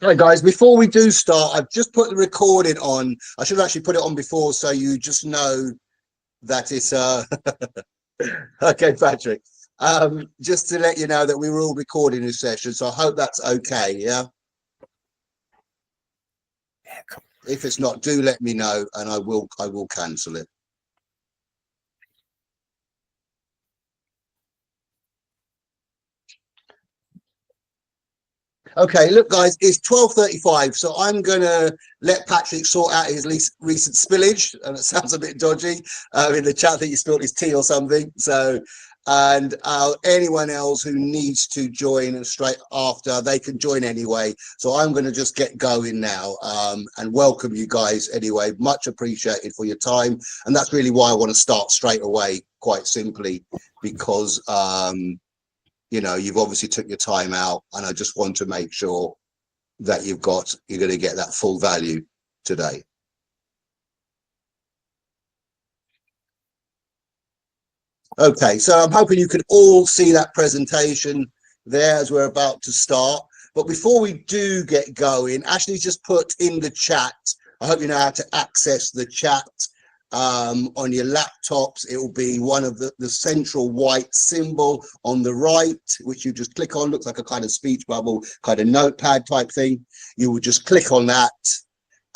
Right, guys, before we do start, I've just put the recording on. I should actually put it on before so you just know that it's okay, Patrick. Just to let you know that we were all recording this session, so I hope that's okay. Yeah. If it's not, do let me know, and I will cancel it. Okay, look, guys, it's 12:35, so I'm gonna let Patrick sort out his recent spillage, and it sounds a bit dodgy in the chat that he spilled his tea or something. So, and anyone else who needs to join straight after, they can join anyway. So I'm going to just get going now, and welcome you guys anyway. Much appreciated for your time, and that's really why I want to start straight away, quite simply, because you know, you've obviously took your time out, and I just want to make sure that you're going to get that full value today. Okay, so I'm hoping you can all see that presentation there as we're about to start. But before we do get going, Ashley just put in the chat, I hope you know how to access the chat. On your laptops, it will be one of the central white symbol on the right, which you just click on. Looks like a kind of speech bubble, kind of notepad type thing. You would just click on that,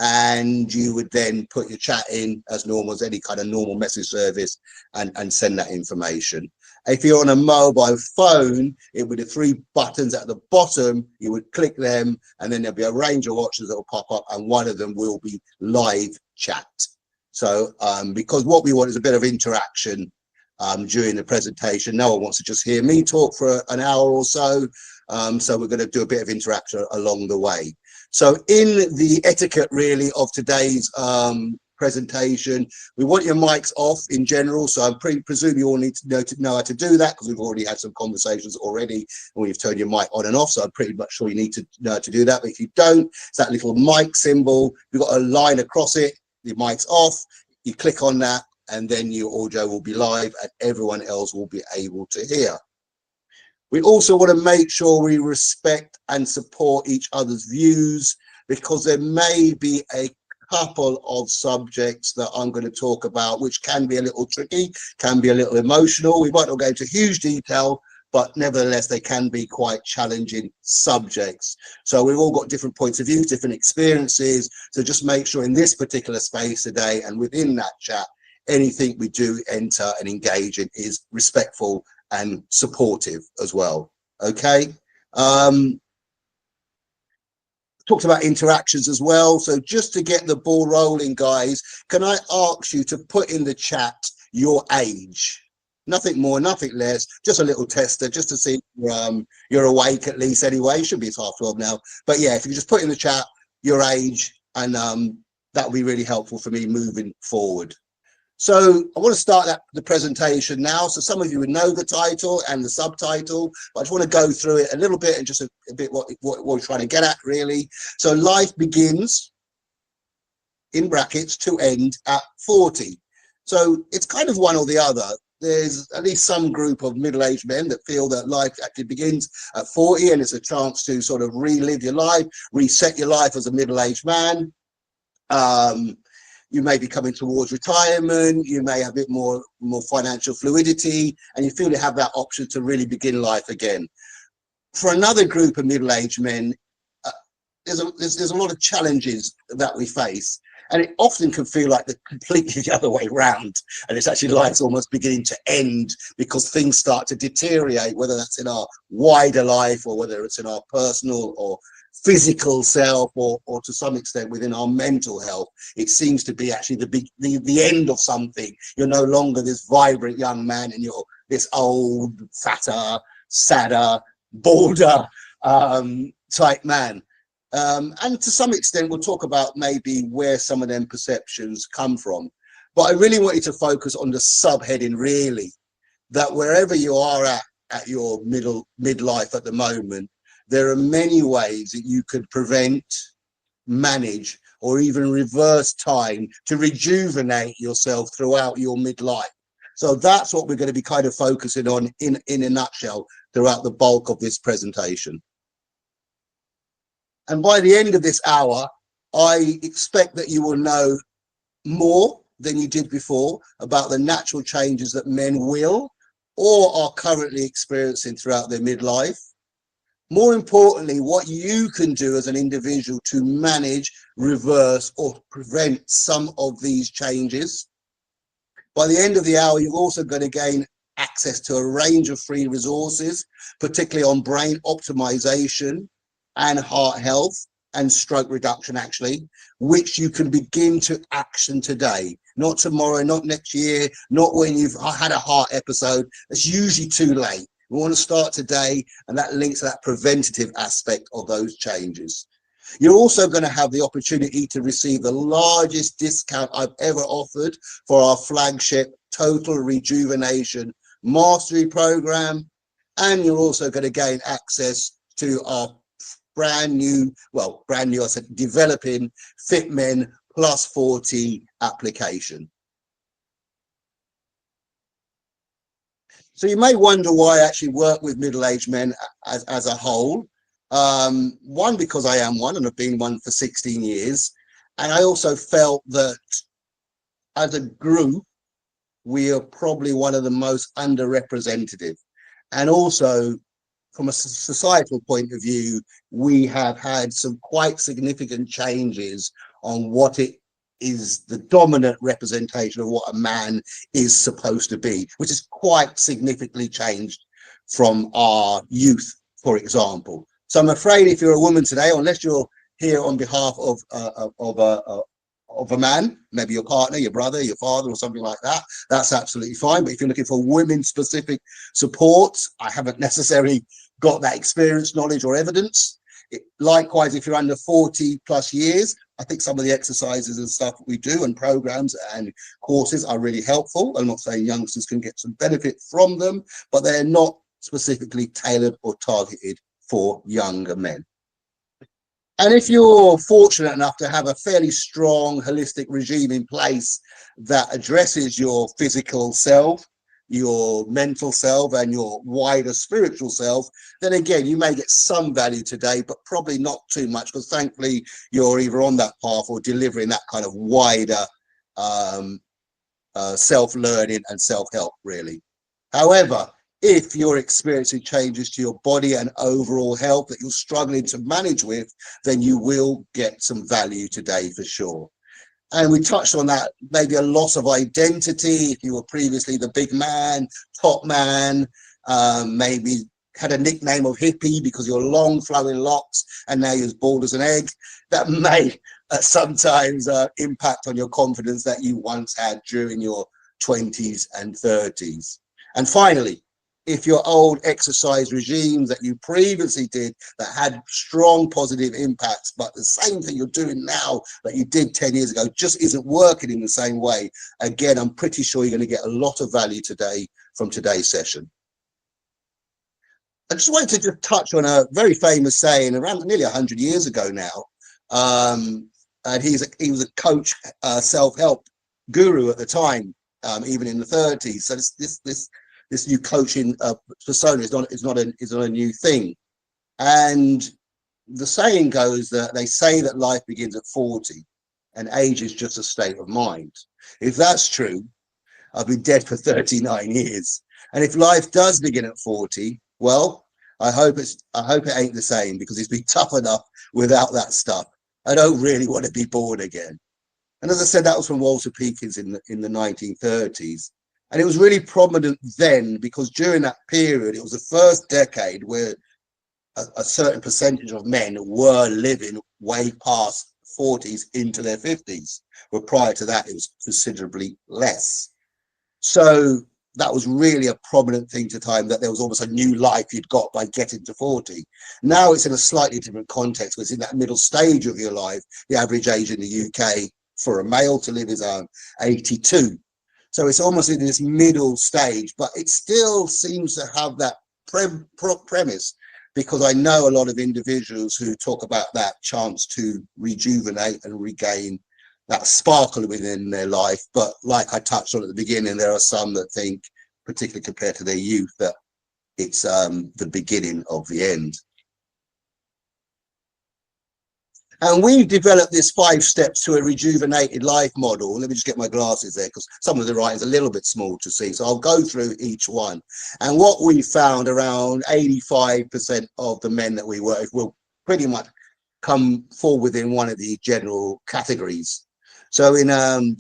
and you would then put your chat in as normal as any kind of normal message service, and send that information. If you're on a mobile phone, it would be the three buttons at the bottom. You would click them, and then there'll be a range of options that will pop up, and one of them will be live chat. So because what we want is a bit of interaction during the presentation. No one wants to just hear me talk for an hour or so. So we're going to do a bit of interaction along the way. So in the etiquette really of today's presentation, we want your mics off in general. So I presume you all need to know how to do that, because we've already had some conversations already and we've turned your mic on and off. So I'm pretty much sure you need to know how to do that. But if you don't, it's that little mic symbol. You've got a line across it. Your mic's off, you click on that, and then your audio will be live and everyone else will be able to hear. We also want to make sure we respect and support each other's views, because there may be a couple of subjects that I'm going to talk about which can be a little tricky, can be a little emotional. We might not go into huge detail, but nevertheless, they can be quite challenging subjects. So we've all got different points of view, different experiences. So just make sure in this particular space today and within that chat, anything we do enter and engage in is respectful and supportive as well. Okay. Talked about interactions as well. So just to get the ball rolling, guys, can I ask you to put in the chat your age? Nothing more, nothing less, just a little tester, just to see you're awake at least anyway. It should be 12:30 now. But yeah, if you just put in the chat your age, and that will be really helpful for me moving forward. So I want to start the presentation now. So some of you would know the title and the subtitle, but I just want to go through it a little bit and just a bit what we're trying to get at really. So life begins, in brackets, to end at 40. So it's kind of one or the other. There's at least some group of middle-aged men that feel that life actually begins at 40 and it's a chance to sort of relive your life, reset your life as a middle-aged man. You may be coming towards retirement, you may have a bit more financial fluidity, and you feel you have that option to really begin life again. For another group of middle-aged men, there's a lot of challenges that we face. And it often can feel like the completely the other way round. And it's actually life's almost beginning to end because things start to deteriorate, whether that's in our wider life or whether it's in our personal or physical self, or to some extent within our mental health. It seems to be actually the end of something. You're no longer this vibrant young man, and you're this old, fatter, sadder, balder type man. And to some extent, we'll talk about maybe where some of them perceptions come from. But I really want you to focus on the subheading, really, that wherever you are at your midlife at the moment, there are many ways that you could prevent, manage, or even reverse time to rejuvenate yourself throughout your midlife. So that's what we're going to be kind of focusing on in a nutshell throughout the bulk of this presentation. And by the end of this hour, I expect that you will know more than you did before about the natural changes that men will or are currently experiencing throughout their midlife. More importantly, what you can do as an individual to manage, reverse, or prevent some of these changes. By the end of the hour, you're also going to gain access to a range of free resources, particularly on brain optimization and heart health and stroke reduction, actually, which you can begin to action today, not tomorrow, not next year, not when you've had a heart episode. It's usually too late. We want to start today, and that links to that preventative aspect of those changes. You're also going to have the opportunity to receive the largest discount I've ever offered for our flagship Total Rejuvenation Mastery Program. And you're also going to gain access to our brand new, I said, developing Fit Men Plus 40 application. So you may wonder why I actually work with middle-aged men as a whole. One, because I am one and have been one for 16 years. And I also felt that as a group, we are probably one of the most underrepresented. And also, from a societal point of view, we have had some quite significant changes on what it is, the dominant representation of what a man is supposed to be, which is quite significantly changed from our youth, for example. So I'm afraid if you're a woman today, unless you're here on behalf of a man, maybe your partner, your brother, your father, or something like that, that's absolutely fine. But if you're looking for women-specific support, I haven't necessarily got that experience, knowledge, or evidence. Likewise, if you're under 40 plus years, I think some of the exercises and stuff we do and programs and courses are really helpful. I'm not saying youngsters can get some benefit from them, but they're not specifically tailored or targeted for younger men. And if you're fortunate enough to have a fairly strong holistic regime in place that addresses your physical self, your mental self, and your wider spiritual self, then again, you may get some value today, but probably not too much, because thankfully you're either on that path or delivering that kind of wider self-learning and self-help, really. However, if you're experiencing changes to your body and overall health that you're struggling to manage with, then you will get some value today for sure. And we touched on that, maybe a loss of identity. If you were previously the big man, top man, maybe had a nickname of hippie because you're long flowing locks and now you're as bald as an egg, that may sometimes impact on your confidence that you once had during your 20s and 30s. And finally, if your old exercise regimes that you previously did that had strong positive impacts, but the same thing you're doing now that you did 10 years ago just isn't working in the same way, again, I'm pretty sure you're going to get a lot of value today from today's session. I just wanted to just touch on a very famous saying around nearly 100 years ago now. And he was a coach, self-help guru at the time, even in the 30s. So this new coaching persona is not a new thing. And the saying goes that they say that life begins at 40 and age is just a state of mind. If that's true, I've been dead for 39 years. And if life does begin at 40, well, I hope it ain't the same, because it's been tough enough without that stuff. I don't really want to be born again. And as I said, that was from Walter Perkins in the 1930s. And it was really prominent then because during that period, it was the first decade where a certain percentage of men were living way past 40s into their 50s. But prior to that, it was considerably less. So that was really a prominent thing to time, that there was almost a new life you'd got by getting to 40. Now it's in a slightly different context, where it's in that middle stage of your life. The average age in the UK for a male to live is 82. So it's almost in this middle stage, but it still seems to have that premise, because I know a lot of individuals who talk about that chance to rejuvenate and regain that sparkle within their life. But like I touched on at the beginning, there are some that think, particularly compared to their youth, that it's the beginning of the end. And we've developed this 5 steps to a rejuvenated life model. Let me just get my glasses there because some of the writing's a little bit small to see. So I'll go through each one. And what we found, around 85% of the men that we work with will pretty much fall within one of these general categories. So in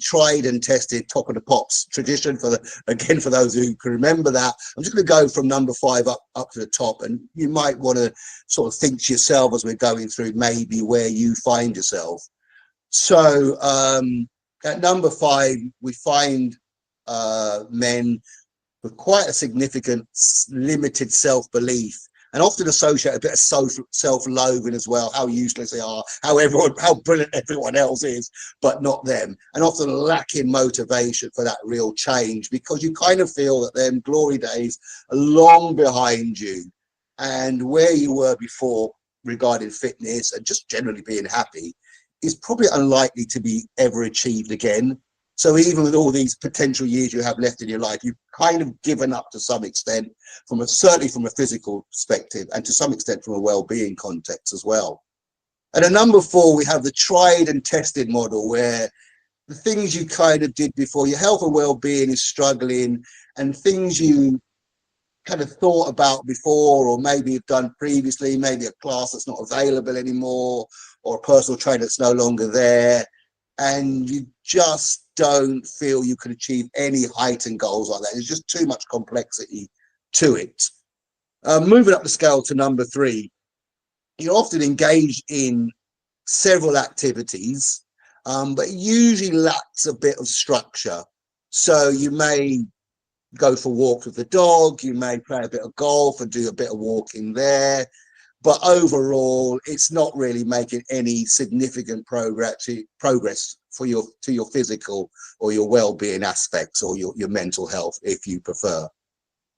tried and tested top of the pops tradition, for those who can remember that, I'm just going to go from number 5 up to the top, and you might want to sort of think to yourself as we're going through maybe where you find yourself. So at number 5, we find men with quite a significant limited self-belief, and often associate a bit of self-loathing as well, how useless they are, how brilliant everyone else is, but not them, and often lacking motivation for that real change, because you kind of feel that them glory days are long behind you, and where you were before regarding fitness and just generally being happy is probably unlikely to be ever achieved again. So even with all these potential years you have left in your life, you've kind of given up to some extent, certainly from a physical perspective, and to some extent from a well-being context as well. And at number 4, we have the tried and tested model, where the things you kind of did before, your health and well-being is struggling, and things you kind of thought about before, or maybe you've done previously, maybe a class that's not available anymore, or a personal trainer that's no longer there, and you just don't feel you can achieve any heightened goals like that. There's just too much complexity to it. Moving up the scale to number 3, you're often engaged in several activities, but it usually lacks a bit of structure. So you may go for walks with the dog, you may play a bit of golf and do a bit of walking there, but overall it's not really making any significant progress for your physical or your well-being aspects, or your mental health, if you prefer.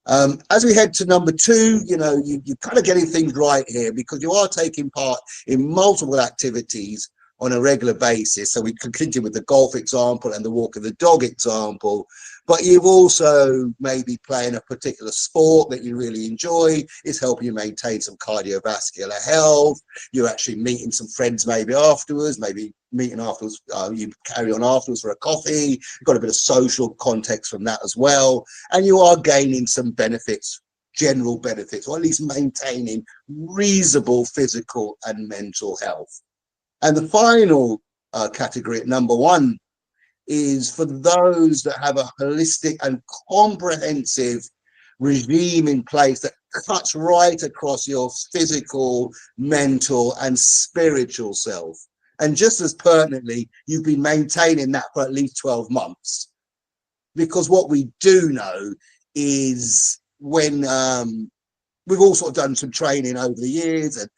As we head to number 2, you're kind of getting things right here, because you are taking part in multiple activities on a regular basis. So we continue with the golf example and the walk of the dog example, but you've also maybe playing a particular sport that you really enjoy. It's helping you maintain some cardiovascular health. You're actually meeting some friends maybe afterwards, you carry on afterwards for a coffee. You've got a bit of social context from that as well, and you are gaining some benefits, general benefits, or at least maintaining reasonable physical and mental health. And the final category at number 1 is for those that have a holistic and comprehensive regime in place that cuts right across your physical, mental, and spiritual self. And just as pertinently, you've been maintaining that for at least 12 months. Because what we do know is, when we've all sort of done some training over the years, and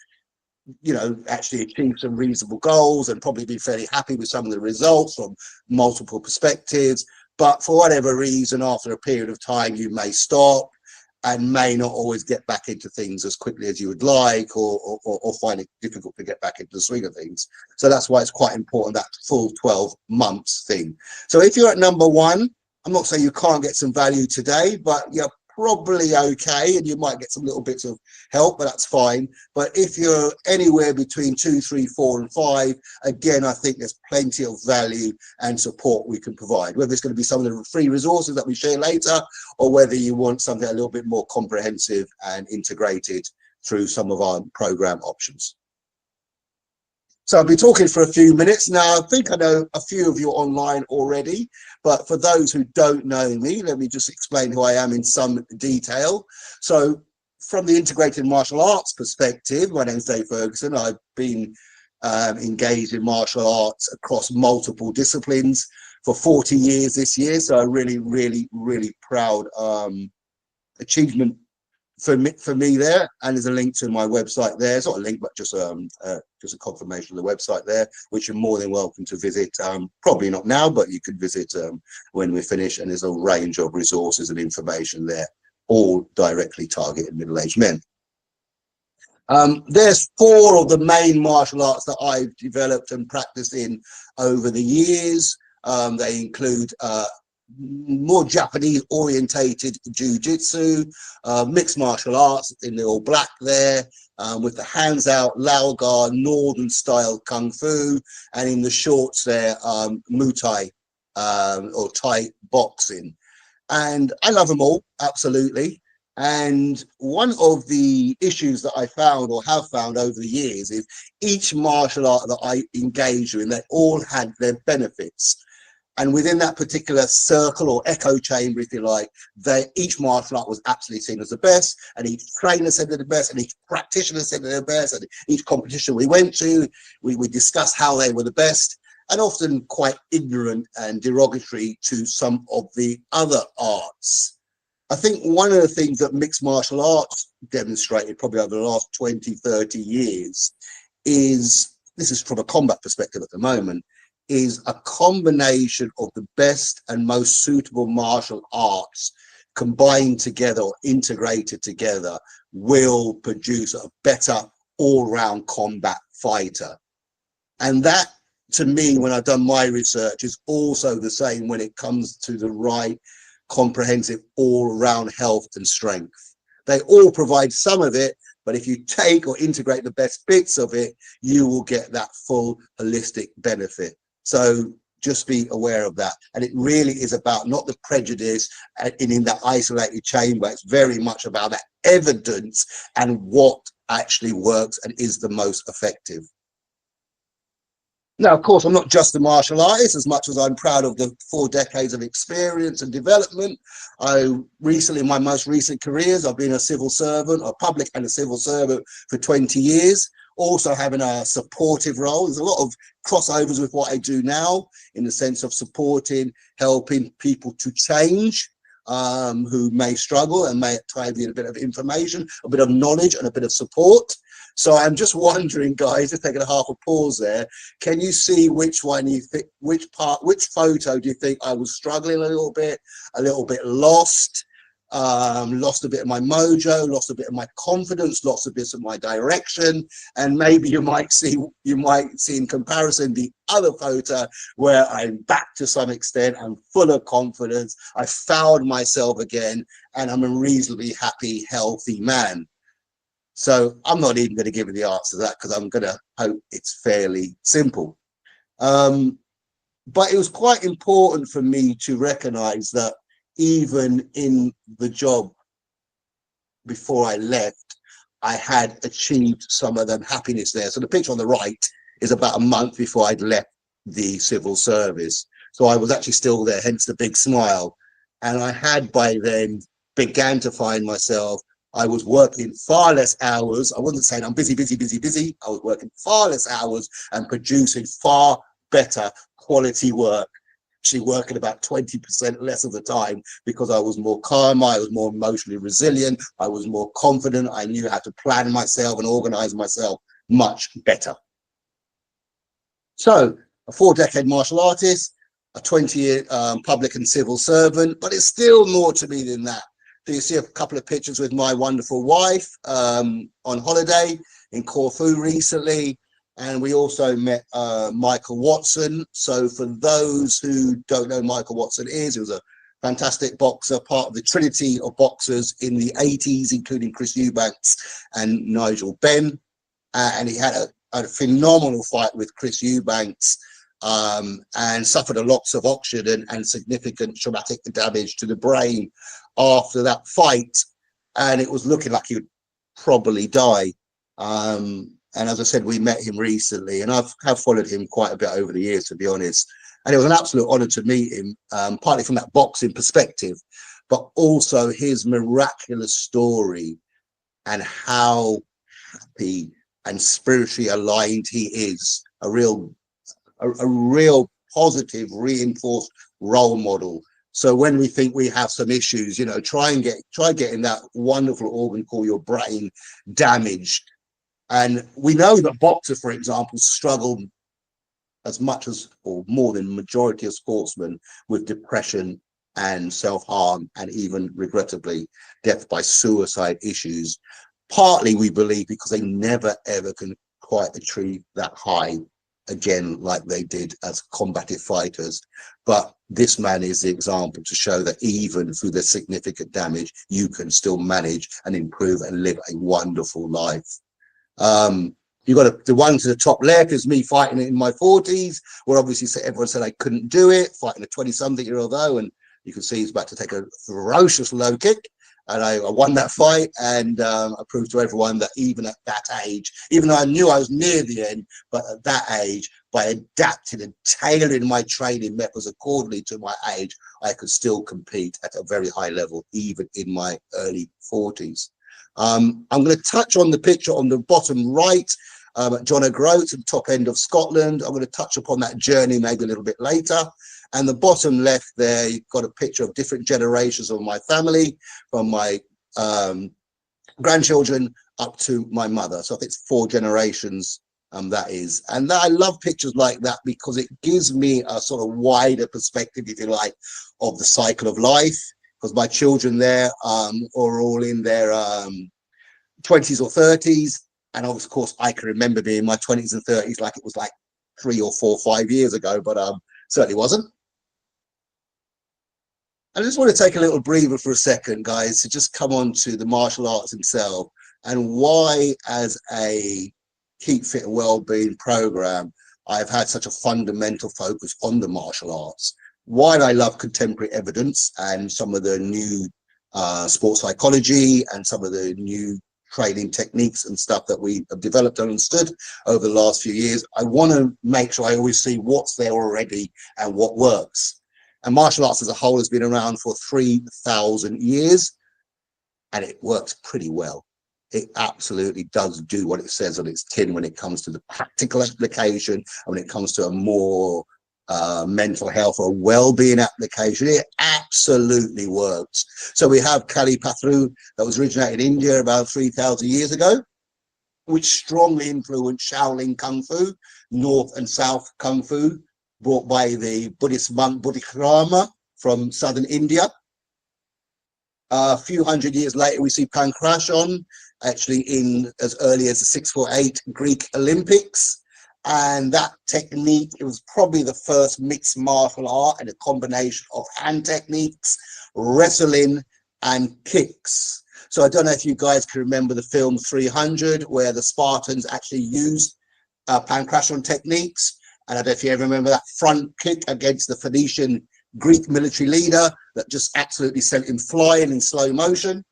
actually achieved some reasonable goals, and probably been fairly happy with some of the results from multiple perspectives. But for whatever reason, after a period of time, you may stop and may not always get back into things as quickly as you would like, or find it difficult to get back into the swing of things. So that's why it's quite important, that full 12 months thing. So if you're at number 1, I'm not saying you can't get some value today, but you're probably okay, and you might get some little bits of help, but that's fine. But if you're anywhere between 2, 3, 4, and 5, again, I think there's plenty of value and support we can provide, whether it's going to be some of the free resources that we share later, or whether you want something a little bit more comprehensive and integrated through some of our program options. So I've been talking for a few minutes now. I think I know a few of you online already, but for those who don't know me, let me just explain who I am in some detail. So from the integrated martial arts perspective, my name's Dave Ferguson. I've been engaged in martial arts across multiple disciplines for 40 years this year. So a really, really, really proud achievement for me there. And there's a link to my website there. It's not a link, but just a confirmation of the website there, which you're more than welcome to visit. Probably not now, but you could visit when we're finished. And there's a range of resources and information there, all directly targeted middle-aged men. There's 4 of the main martial arts that I've developed and practiced in over the years. They include more Japanese orientated jiu-jitsu, mixed martial arts in the all black there, with the hands out, Lao guard, northern style kung fu, and in the shorts there, Muay Thai or Thai boxing. And I love them all, absolutely. And one of the issues that I found or have found over the years is each martial art that I engaged in, they all had their benefits. And within that particular circle or echo chamber, if you like, each martial art was absolutely seen as the best, and each trainer said they're the best, and each practitioner said they're the best, and each competition we went to, we discussed how they were the best, and often quite ignorant and derogatory to some of the other arts. I think one of the things that mixed martial arts demonstrated probably over the last 20, 30 years is, this is from a combat perspective at the moment, is a combination of the best and most suitable martial arts combined together or integrated together will produce a better all-round combat fighter. And that, to me, when I've done my research, is also the same when it comes to the right comprehensive all-round health and strength. They all provide some of it, but if you take or integrate the best bits of it, you will get that full holistic benefit. So just be aware of that. And it really is about not the prejudice in that isolated chamber. It's very much about that evidence and what actually works and is the most effective. Now, of course, I'm not just a martial artist, as much as I'm proud of the 4 decades of experience and development. In my most recent careers, I've been a civil servant, a public and a civil servant for 20 years. Also having a supportive role. There's a lot of crossovers with what I do now in the sense of supporting, helping people to change who may struggle and may try to get a bit of information, a bit of knowledge and a bit of support. So I'm just wondering, guys, just taking a half a pause there, can you see which one you think, which photo do you think I was struggling a little bit lost, lost a bit of my mojo, lost a bit of my confidence, lost a bit of my direction, and maybe you might see in comparison the other photo where I'm back to some extent, I'm full of confidence, I found myself again, and I'm a reasonably happy, healthy man. So I'm not even going to give you the answer to that because I'm going to hope it's fairly simple. But it was quite important for me to recognize that even in the job before I left, I had achieved some of the happiness there. So the picture on the right is about a month before I'd left the civil service. So I was actually still there, hence the big smile. And I had by then began to find myself, I was working far less hours. I wasn't saying I'm busy. I was working far less hours and producing far better quality work. Actually working about 20% less of the time because I was more calm, I was more emotionally resilient, I was more confident, I knew how to plan myself and organize myself much better. So a 4-decade martial artist, a 20-year public and civil servant, but it's still more to me than that. So you see a couple of pictures with my wonderful wife on holiday in Corfu recently. And we also met Michael Watson. So for those who don't know, Michael Watson he was a fantastic boxer, part of the trinity of boxers in the 80s, including Chris Eubanks and Nigel Benn. And he had a phenomenal fight with Chris Eubanks and suffered a lots of oxygen and significant traumatic damage to the brain after that fight. And it was looking like he would probably die. And as I said, we met him recently, and have followed him quite a bit over the years, to be honest. And it was an absolute honor to meet him, partly from that boxing perspective, but also his miraculous story and how happy and spiritually aligned he is. A real positive, reinforced role model. So when we think we have some issues, try getting that wonderful organ called your brain damaged. And we know that boxers, for example, struggle as much as or more than the majority of sportsmen with depression and self-harm and even, regrettably, death by suicide issues. Partly, we believe, because they never, ever can quite achieve that high again, like they did as combative fighters. But this man is the example to show that even through the significant damage, you can still manage and improve and live a wonderful life. You got the one to the top left is me fighting it in my 40s, where obviously everyone said I couldn't do it, fighting a 20-something-year-old though, and you can see he's about to take a ferocious low kick. And I won that fight, and I proved to everyone that even at that age, even though I knew I was near the end, but at that age, by adapting and tailoring my training methods accordingly to my age, I could still compete at a very high level, even in my early 40s. I'm going to touch on the picture on the bottom right, John O'Groats at the top end of Scotland. I'm going to touch upon that journey maybe a little bit later. And the bottom left there, you've got a picture of different generations of my family, from my grandchildren up to my mother. So I think it's 4 generations, that is. And I love pictures like that because it gives me a sort of wider perspective, if you like, of the cycle of life. Because my children there are all in their 20s or 30s. And of course, I can remember being in my 20s and 30s like it was like 3 or 4 or 5 years ago, but certainly wasn't. I just want to take a little breather for a second, guys, to just come on to the martial arts itself and why, as a Keep Fit and Wellbeing program, I've had such a fundamental focus on the martial arts. Why I love contemporary evidence and some of the new sports psychology and some of the new training techniques and stuff that we have developed and understood over the last few years. I want to make sure I always see what's there already and what works. And martial arts as a whole has been around for 3,000 years, and it works pretty well. It absolutely does do what it says on its tin when it comes to the practical application, and when it comes to a more mental health or well-being application. It absolutely works. So we have Kali Patru that was originated in India about 3,000 years ago, which strongly influenced Shaolin Kung Fu, North and South Kung Fu, brought by the Buddhist monk Bodhidharma from southern India. A few hundred years later, we see Pankration actually in as early as the 6'8" Greek Olympics. And that technique, it was probably the first mixed martial art and a combination of hand techniques, wrestling, and kicks. So I don't know if you guys can remember the film 300, where the Spartans actually used Pankration techniques. And I don't know if you ever remember that front kick against the Phoenician Greek military leader that just absolutely sent him flying in slow motion.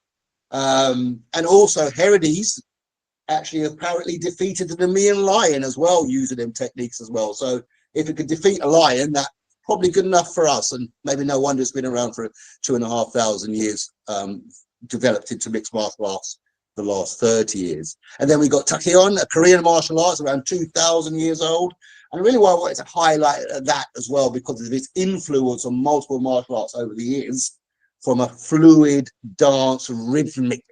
And also Herodes actually apparently defeated the Nemean lion as well, using them techniques as well. So if it could defeat a lion, that's probably good enough for us. And maybe no wonder it's been around for 2,500 years, developed into mixed martial arts the last 30 years. And then we got Taekwondo, a Korean martial arts around 2,000 years old. And really why I wanted to highlight that as well, because of its influence on multiple martial arts over the years, from a fluid dance rhythmic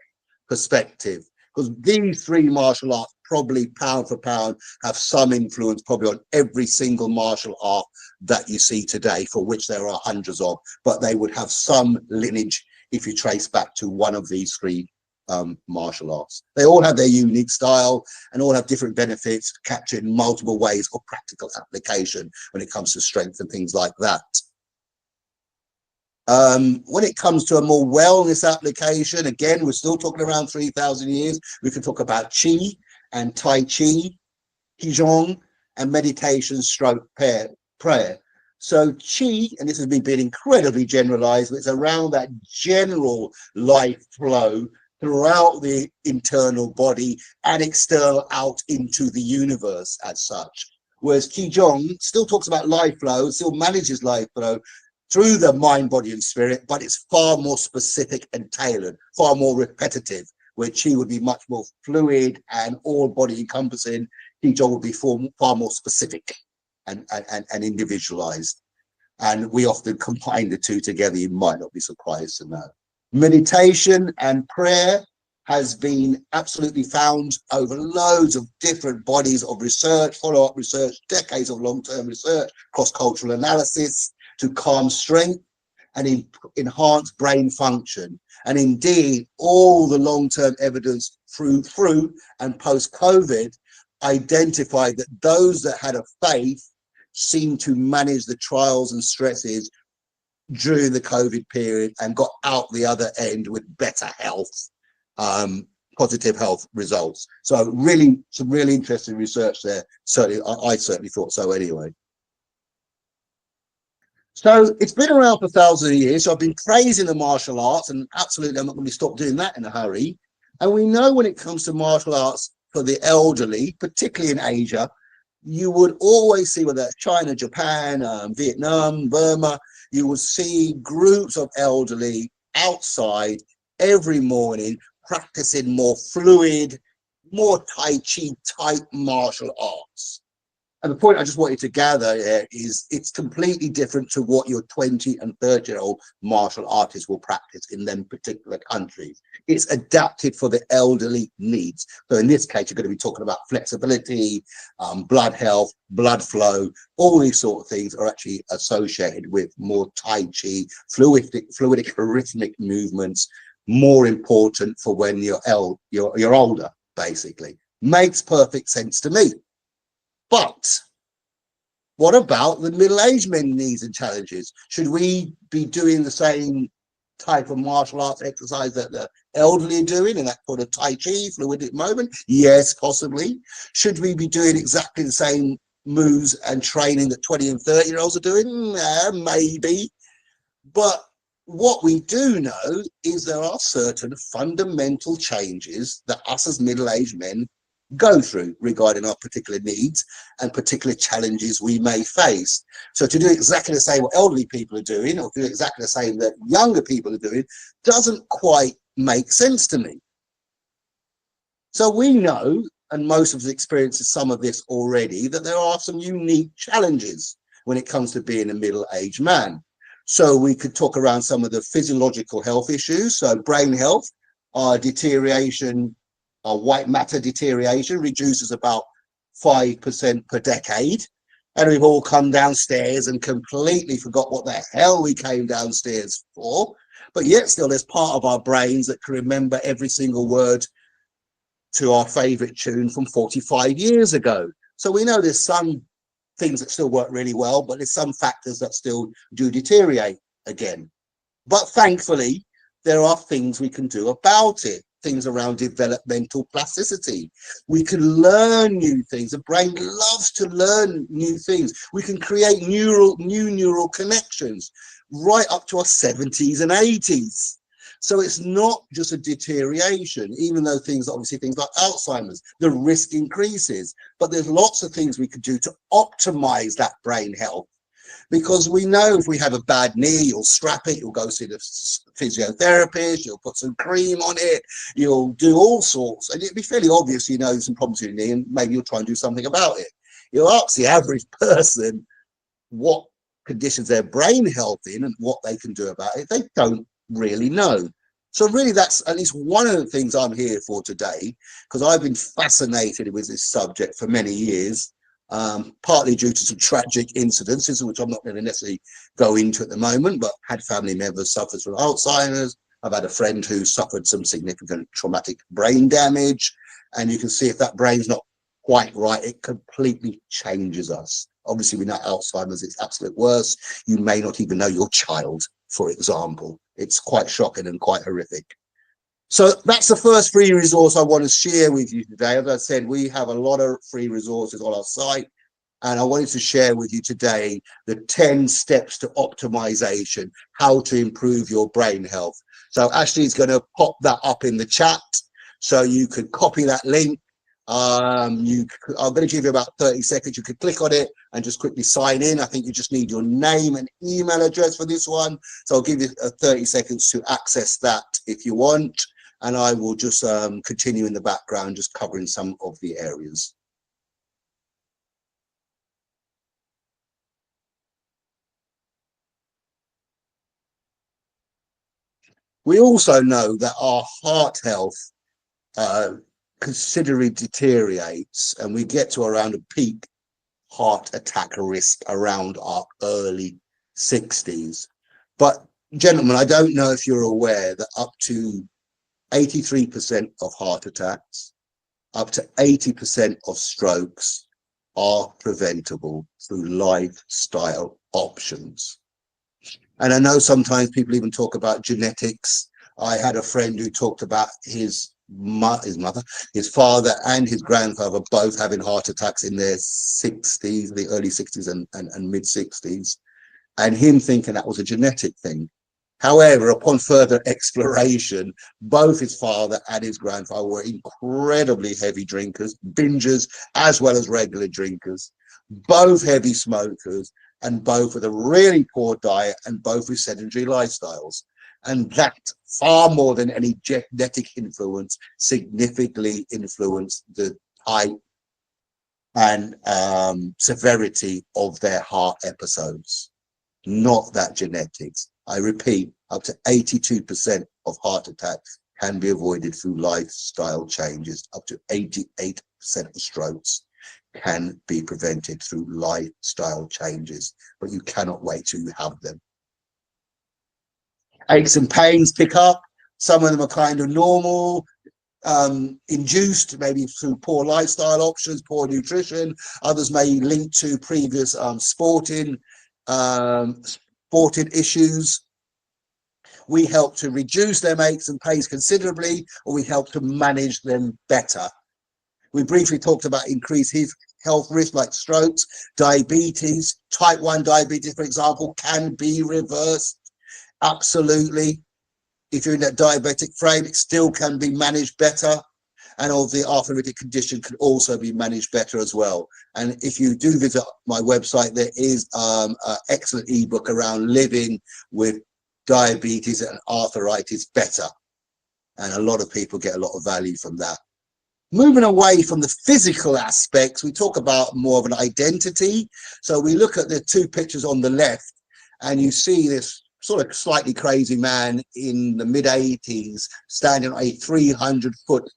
perspective. Because these 3 martial arts probably pound for pound have some influence probably on every single martial art that you see today, for which there are hundreds of, but they would have some lineage if you trace back to one of these 3 martial arts. They all have their unique style and all have different benefits, captured in multiple ways of practical application when it comes to strength and things like that. When it comes to a more wellness application, again, we're still talking around 3,000 years. We can talk about Qi and Tai Chi, Qigong, and meditation stroke prayer. So Qi, and this has been incredibly generalized, but it's around that general life flow throughout the internal body and external out into the universe as such. Whereas Qigong still talks about life flow, still manages life flow through the mind, body, and spirit, but it's far more specific and tailored, far more repetitive, where Qi would be much more fluid and all body encompassing. Qigong would be far more specific and individualized. And we often combine the two together. You might not be surprised to know. Meditation and prayer has been absolutely found over loads of different bodies of research, follow-up research, decades of long-term research, cross-cultural analysis, to calm strength and enhance brain function. And indeed, all the long-term evidence through and post-COVID identified that those that had a faith seemed to manage the trials and stresses during the COVID period and got out the other end with better health, positive health results. So really, some really interesting research there. Certainly, I certainly thought so anyway. So it's been around for thousands of years. So I've been praising the martial arts, and absolutely I'm not going to stop doing that in a hurry. And we know when it comes to martial arts for the elderly, particularly in Asia, you would always see, whether that's China, Japan, Vietnam, Burma, you will see groups of elderly outside every morning practicing more fluid, more Tai Chi type martial arts. And the point I just wanted to gather here is it's completely different to what your 20 and 30-year-old martial artists will practice in them particular countries. It's adapted for the elderly needs. So in this case, you're going to be talking about flexibility, blood health, blood flow, all these sort of things are actually associated with more Tai Chi, fluidic rhythmic movements, more important for when you're older, basically. Makes perfect sense to me. But what about the middle-aged men needs and challenges? Should we be doing the same type of martial arts exercise that the elderly are doing in that sort of Tai Chi, fluidic moment? Yes, possibly. Should we be doing exactly the same moves and training that 20 and 30-year-olds are doing? Maybe. But what we do know is there are certain fundamental changes that us as middle-aged men go through regarding our particular needs and particular challenges we may face. So to do exactly the same what elderly people are doing, or do exactly the same that younger people are doing, doesn't quite make sense to me. So we know, and most of us experiences some of this already, that there are some unique challenges when it comes to being a middle-aged man. So we could talk around some of the physiological health issues. So brain health, deterioration, white matter deterioration reduces about 5% per decade. And we've all come downstairs and completely forgot what the hell we came downstairs for. But yet still there's part of our brains that can remember every single word to our favorite tune from 45 years ago. So we know there's some things that still work really well, but there's some factors that still do deteriorate again. But thankfully, there are things we can do about it. Things around developmental plasticity. We can learn new things. The brain loves to learn new things. We can create new neural connections right up to our 70s and 80s. So it's not just a deterioration, even though obviously things like Alzheimer's, the risk increases. But there's lots of things we could do to optimize that brain health. Because we know if we have a bad knee, you'll strap it, you'll go see the physiotherapist, you'll put some cream on it, you'll do all sorts. And it'd be fairly obvious you know some problems with your knee, and maybe you'll try and do something about it. You'll ask the average person what conditions their brain health in and what they can do about it. They don't really know. So really that's at least one of the things I'm here for today, because I've been fascinated with this subject for many years. Partly due to some tragic incidences, which I'm not going to necessarily go into at the moment, but had family members suffer from Alzheimer's. I've had a friend who suffered some significant traumatic brain damage. And you can see if that brain's not quite right, it completely changes us. Obviously, we know Alzheimer's, it's absolute worst. You may not even know your child, for example. It's quite shocking and quite horrific. So that's the first free resource I want to share with you today. As I said, we have a lot of free resources on our site, and I wanted to share with you today the 10 steps to optimization, how to improve your brain health. So Ashley's going to pop that up in the chat, so you could copy that link. I'm going to give you about 30 seconds. You could click on it and just quickly sign in. I think you just need your name and email address for this one. So I'll give you 30 seconds to access that if you want. And I will just continue in the background, just covering some of the areas. We also know that our heart health considerably deteriorates, and we get to around a peak heart attack risk around our early 60s. But gentlemen, I don't know if you're aware that up to 83% of heart attacks up to 80% of strokes are preventable through lifestyle options. And I know sometimes people even talk about genetics. I had a friend who talked about his mother, his father and his grandfather both having heart attacks in their 60s, the early 60s and mid 60s, and him thinking that was a genetic thing. However, upon further exploration, both his father and his grandfather were incredibly heavy drinkers, bingers, as well as regular drinkers, both heavy smokers, and both with a really poor diet and both with sedentary lifestyles. And that, far more than any genetic influence, significantly influenced the height and severity of their heart episodes. Not that genetics. I repeat, up to 82% of heart attacks can be avoided through lifestyle changes. Up to 88% of strokes can be prevented through lifestyle changes, but you cannot wait till you have them. Aches and pains pick up. Some of them are kind of normal, induced maybe through poor lifestyle options, poor nutrition. Others may link to previous sporting issues. We help to reduce their aches and pains considerably, or we help to manage them better. We briefly talked about increased health risks like strokes, diabetes, type 1 diabetes, for example, can be reversed. Absolutely. If you're in that diabetic frame, it still can be managed better. And all the arthritic condition can also be managed better as well. And if you do visit my website, there is an excellent ebook around living with diabetes and arthritis better. And a lot of people get a lot of value from that. Moving away from the physical aspects, we talk about more of an identity. So we look at the two pictures on the left, and you see this sort of slightly crazy man in the mid-80s standing on a 300-foot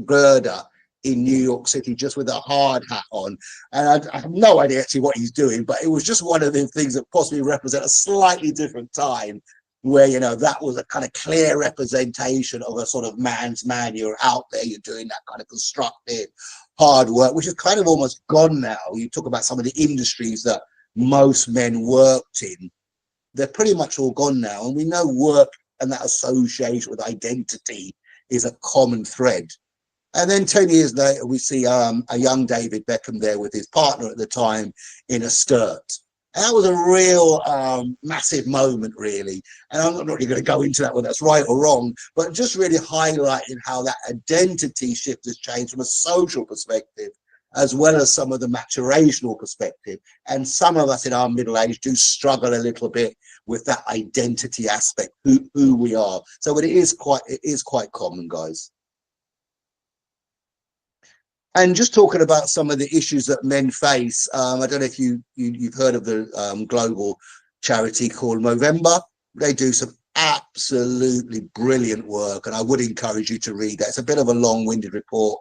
girder in New York City just with a hard hat on. And I have no idea actually what he's doing, but it was just one of the things that possibly represent a slightly different time where, you know, that was a kind of clear representation of a sort of man's man. You're out there, you're doing that kind of constructive hard work, which is kind of almost gone now. You talk about some of the industries that most men worked in, they're pretty much all gone now. And we know work and that association with identity is a common thread. And then 10 years later, we see a young David Beckham there with his partner at the time in a skirt. And that was a real massive moment, really. And I'm not really going to go into that, whether that's right or wrong, but just really highlighting how that identity shift has changed from a social perspective, as well as some of the maturational perspective. And some of us in our middle age do struggle a little bit with that identity aspect, who we are. So it is quite common, guys. And just talking about some of the issues that men face, I don't know if you've heard of the global charity called Movember. They do some absolutely brilliant work, and I would encourage you to read that. It's a bit of a long-winded report.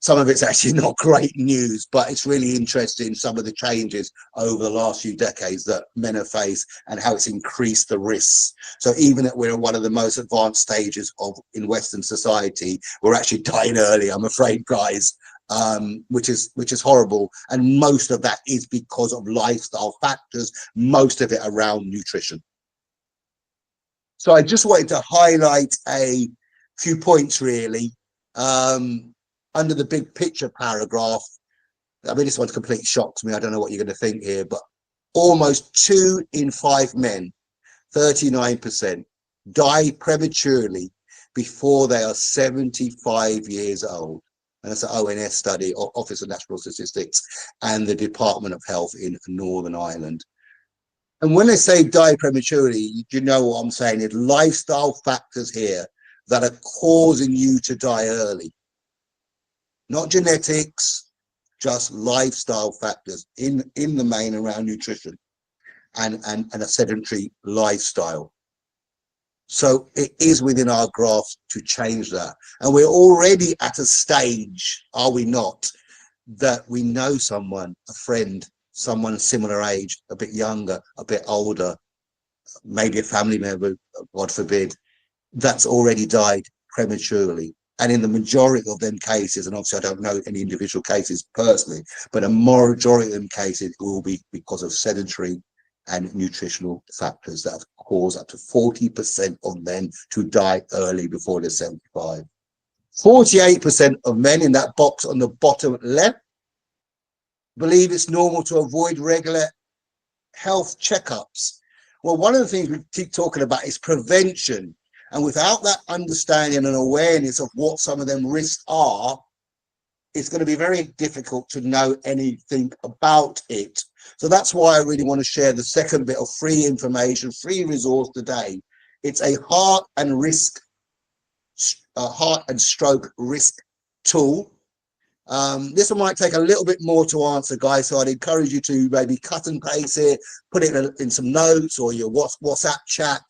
Some of it's actually not great news, but it's really interesting, some of the changes over the last few decades that men have faced and how it's increased the risks. So even that we're in one of the most advanced stages in Western society, we're actually dying early, I'm afraid, guys. Which is horrible, and most of that is because of lifestyle factors, most of it around nutrition. So I just wanted to highlight a few points, really, under the big picture paragraph. I mean, this one's completely shocked me. I don't know what you're going to think here, but almost 2 in 5 men, 39%, die prematurely before they are 75 years old. And that's an ONS study, Office of National Statistics, and the Department of Health in Northern Ireland. And when they say die prematurely, you know what I'm saying. It's lifestyle factors here that are causing you to die early. Not genetics, just lifestyle factors in the main around nutrition and a sedentary lifestyle. So it is within our grasp to change that. And we're already at a stage, are we not, that we know someone, a friend, someone similar age, a bit younger, a bit older, maybe a family member, God forbid, that's already died prematurely. And in the majority of them cases, and obviously I don't know any individual cases personally, but a majority of them cases will be because of sedentary and nutritional factors that have caused up to 40% of men to die early before they're 75. 48% of men in that box on the bottom left believe it's normal to avoid regular health checkups. Well, one of the things we keep talking about is prevention. And without that understanding and awareness of what some of them risks are, it's going to be very difficult to know anything about it. So that's why I really want to share the second bit of free information, free resource today. It's a heart and stroke risk tool. This one might take a little bit more to answer, guys, so I'd encourage you to maybe cut and paste it, put it in some notes or your WhatsApp chat,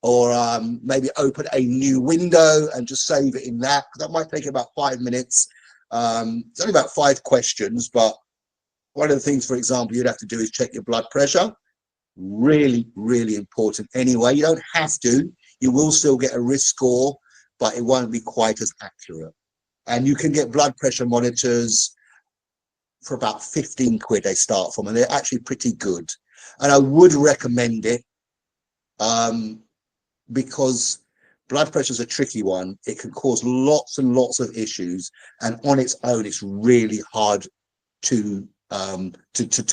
or maybe open a new window and just save it in that. That might take about 5 minutes. It's only about 5 questions, but one of the things, for example, you'd have to do is check your blood pressure. Really, really important anyway. You don't have to. You will still get a risk score, but it won't be quite as accurate. And you can get blood pressure monitors for about 15 quid they start from, and they're actually pretty good. And I would recommend it because blood pressure is a tricky one. It can cause lots and lots of issues, and on its own, it's really hard to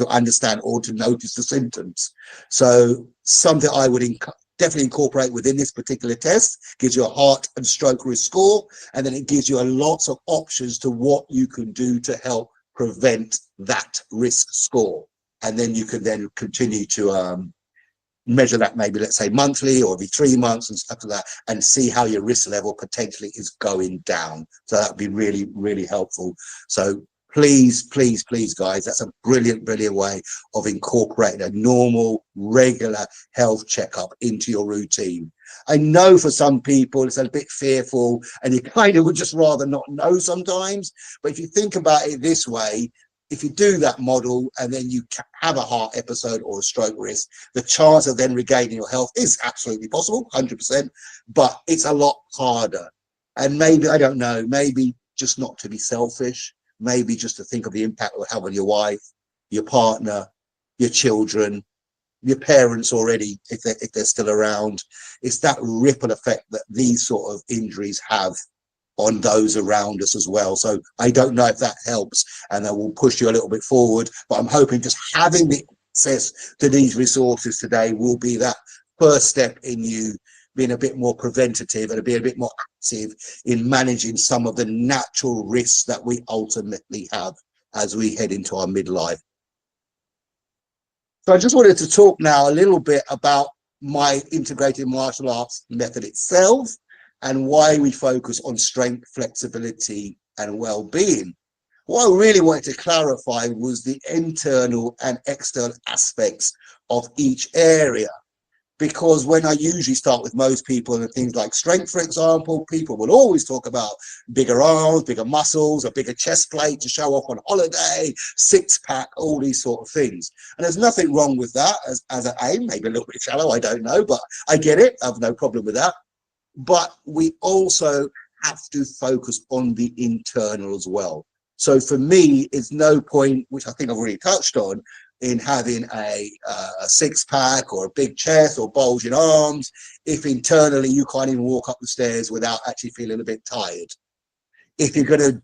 understand or to notice the symptoms. So something I would definitely incorporate within this particular test. Gives you a heart and stroke risk score, and then it gives you a lots of options to what you can do to help prevent that risk score. And then you can then continue to measure that, maybe let's say monthly or every 3 months and stuff like that, and see how your risk level potentially is going down. So that would be really, really helpful. So please, please, please, guys, that's a brilliant, brilliant way of incorporating a normal, regular health checkup into your routine. I know for some people it's a bit fearful and you kind of would just rather not know sometimes. But if you think about it this way, if you do that model and then you have a heart episode or a stroke risk, the chance of then regaining your health is absolutely possible, 100%, but it's a lot harder. And maybe, I don't know, maybe just not to be selfish, maybe just to think of the impact it will have on your wife, your partner, your children, your parents already, if they're still around. It's that ripple effect that these sort of injuries have on those around us as well. So I don't know if that helps, and that will push you a little bit forward, but I'm hoping just having the access to these resources today will be that first step in you being a bit more preventative and being a bit more active in managing some of the natural risks that we ultimately have as we head into our midlife. So I just wanted to talk now a little bit about my integrated martial arts method itself and why we focus on strength, flexibility, and well-being. What I really wanted to clarify was the internal and external aspects of each area. Because when I usually start with most people and things like strength, for example, people will always talk about bigger arms, bigger muscles, a bigger chest plate to show off on holiday, 6-pack, all these sort of things. And there's nothing wrong with that as an aim, maybe a little bit shallow, I don't know, but I get it. I have no problem with that. But we also have to focus on the internal as well. So for me, it's no point, which I think I've already touched on, in having a 6-pack or a big chest or bulging arms if internally you can't even walk up the stairs without actually feeling a bit tired. If you're going to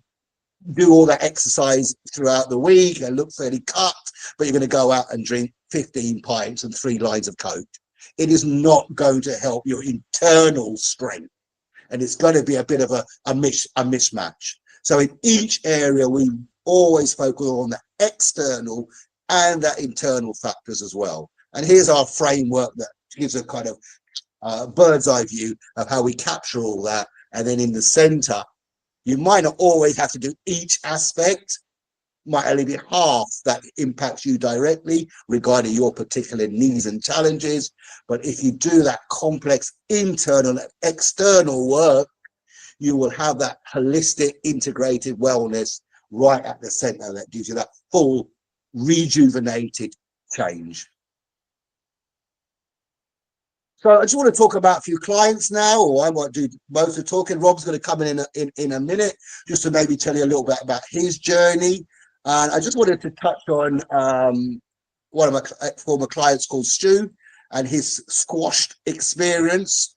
do all that exercise throughout the week and look fairly cut, but you're going to go out and drink 15 pints and 3 lines of Coke, it is not going to help your internal strength, and it's going to be a bit of a mismatch. So in each area, we always focus on the external and that internal factors as well. And here's our framework that gives a kind of bird's eye view of how we capture all that. And then in the center, you might not always have to do each aspect, might only be half that impacts you directly regarding your particular needs and challenges. But if you do that complex internal and external work, you will have that holistic integrated wellness right at the center that gives you that full rejuvenated change. So I just want to talk about a few clients now, or I might do most of the talking. Rob's going to come in a minute just to maybe tell you a little bit about his journey. And I just wanted to touch on one of my former clients called Stu and his squash experience.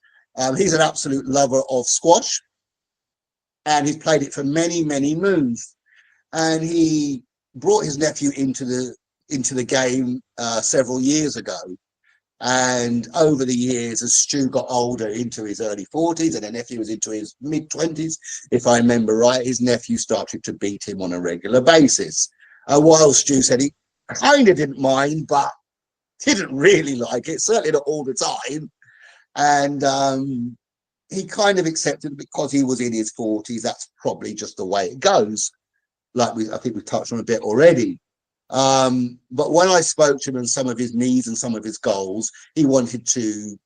He's an absolute lover of squash, and he's played it for many, many moons. And he brought his nephew into the game several years ago. And over the years, as Stu got older, into his early 40s, and the nephew was into his mid 20s, if I remember right, his nephew started to beat him on a regular basis. While Stu said he kind of didn't mind, but didn't really like it, certainly not all the time. And he kind of accepted it because he was in his 40s. That's probably just the way it goes. Like I think we touched on a bit already. But when I spoke to him and some of his needs and some of his goals, he wanted to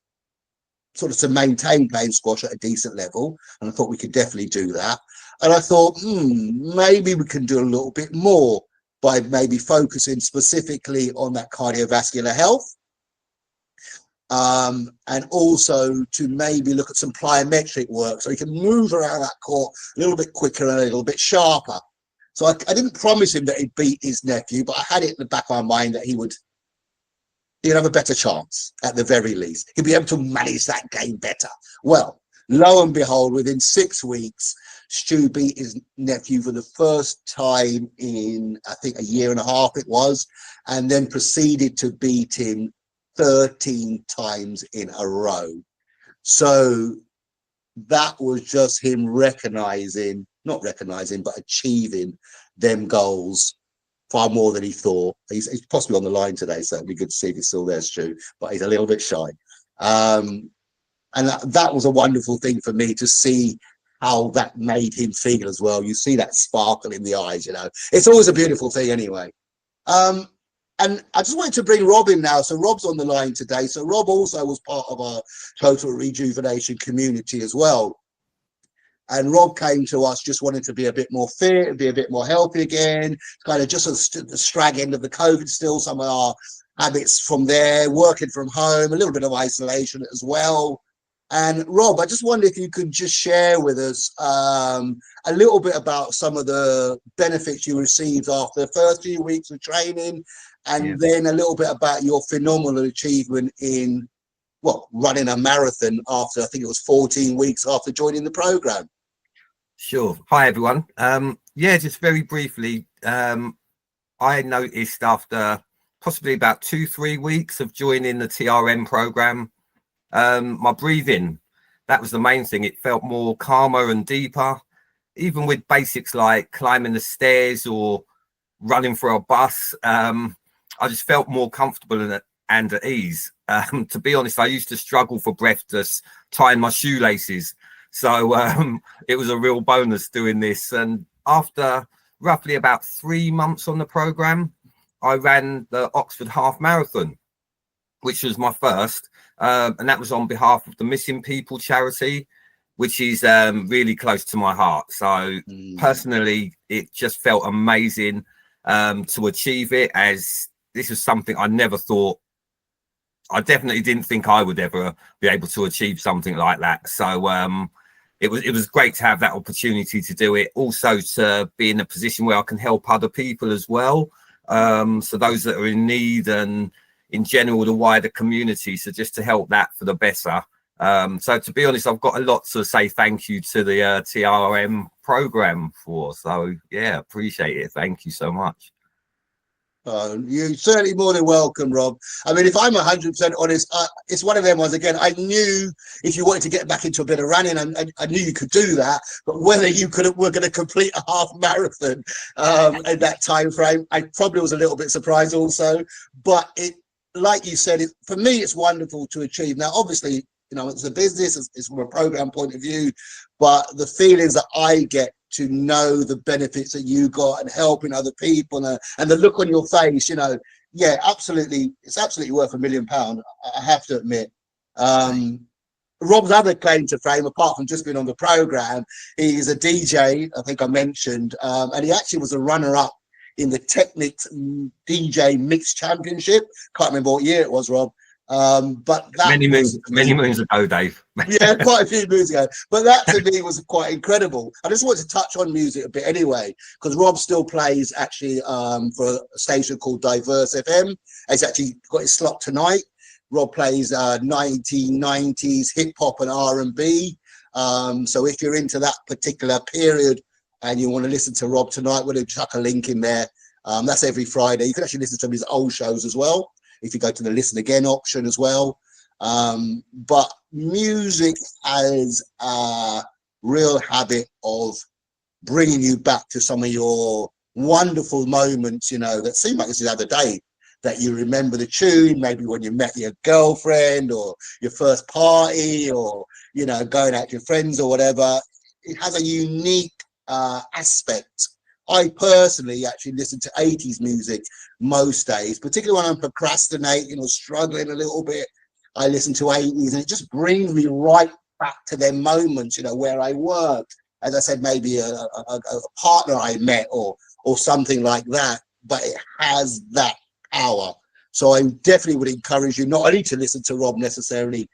to maintain playing squash at a decent level. And I thought we could definitely do that. And I thought, maybe we can do a little bit more by maybe focusing specifically on that cardiovascular health. And also to maybe look at some plyometric work so he can move around that court a little bit quicker and a little bit sharper. So I didn't promise him that he'd beat his nephew, but I had it in the back of my mind that he'd have a better chance at the very least. He'd be able to manage that game better. Well, lo and behold, within 6 weeks, Stu beat his nephew for the first time in, I think, a year and a half it was, and then proceeded to beat him 13 times in a row. So that was just him not recognizing, but achieving them goals far more than he thought. He's possibly on the line today, so it'd be good to see if he's still there, Stu, but he's a little bit shy. And that was a wonderful thing for me to see how that made him feel as well. You see that sparkle in the eyes, It's always a beautiful thing anyway. And I just wanted to bring Rob in now. So Rob's on the line today. So Rob also was part of our Total Rejuvenation community as well. And Rob came to us just wanting to be a bit more fit and be a bit more healthy again, kind of just the strag end of the COVID still, some of our habits from there, working from home, a little bit of isolation as well. And Rob, I just wonder if you could just share with us a little bit about some of the benefits you received after the first few weeks of training, and then a little bit about your phenomenal achievement in, running a marathon after, I think it was 14 weeks after joining the program. Sure. Hi, everyone. Just very briefly, I noticed after possibly about 2-3 weeks of joining the TRM program, my breathing, that was the main thing. It felt more calmer and deeper, even with basics like climbing the stairs or running for a bus. I just felt more comfortable and at ease. To be honest, I used to struggle for breath just tying my shoelaces. So it was a real bonus doing this. And after roughly about 3 months on the program, I ran the Oxford Half Marathon, which was my first. And that was on behalf of the Missing People charity, which is really close to my heart. So personally, it just felt amazing to achieve it, as this is something I never thought. I definitely didn't think I would ever be able to achieve something like that. So it was great to have that opportunity to do it. Also to be in a position where I can help other people as well. So those that are in need, and in general, the wider community. So just to help that for the better. So to be honest, I've got a lot to say thank you to the TRM program for. So yeah, appreciate it. Thank you so much. You're certainly more than welcome, Rob. I mean, if I'm 100% honest, it's one of them ones. Again, I knew if you wanted to get back into a bit of running, I knew you could do that. But whether you were going to complete a half marathon in that time frame, I probably was a little bit surprised also. But like you said, for me, it's wonderful to achieve. Now, obviously, it's a business, it's from a program point of view, but the feelings that I get to know the benefits that you got and helping other people and the look on your face, absolutely, it's absolutely worth £1 million, I have to admit. Rob's other claim to fame, apart from just being on the program, he's a DJ, I think I mentioned, and he actually was a runner-up in the Technics DJ Mixed Championship. Can't remember what year it was, Rob. But that many moons ago, Dave. Yeah, quite a few moons ago. But that to me was quite incredible. I just wanted to touch on music a bit anyway, because Rob still plays actually for a station called Diverse FM. He's actually got his slot tonight. Rob plays 1990s hip hop and R&B. So if you're into that particular period and you want to listen to Rob tonight, we'll chuck a link in there. That's every Friday. You can actually listen to his old shows as well if you go to the listen again option as well. But music has a real habit of bringing you back to some of your wonderful moments, you know, that seem like it's the other day that you remember the tune, maybe when you met your girlfriend or your first party, or, you know, going out with your friends or whatever. It has a unique aspect. I personally actually listen to 80s music most days, particularly when I'm procrastinating or struggling a little bit. I listen to 80s and it just brings me right back to them moments, you know, where I worked. As I said, maybe a partner I met or something like that, but it has that power. So I definitely would encourage you not only to listen to Rob necessarily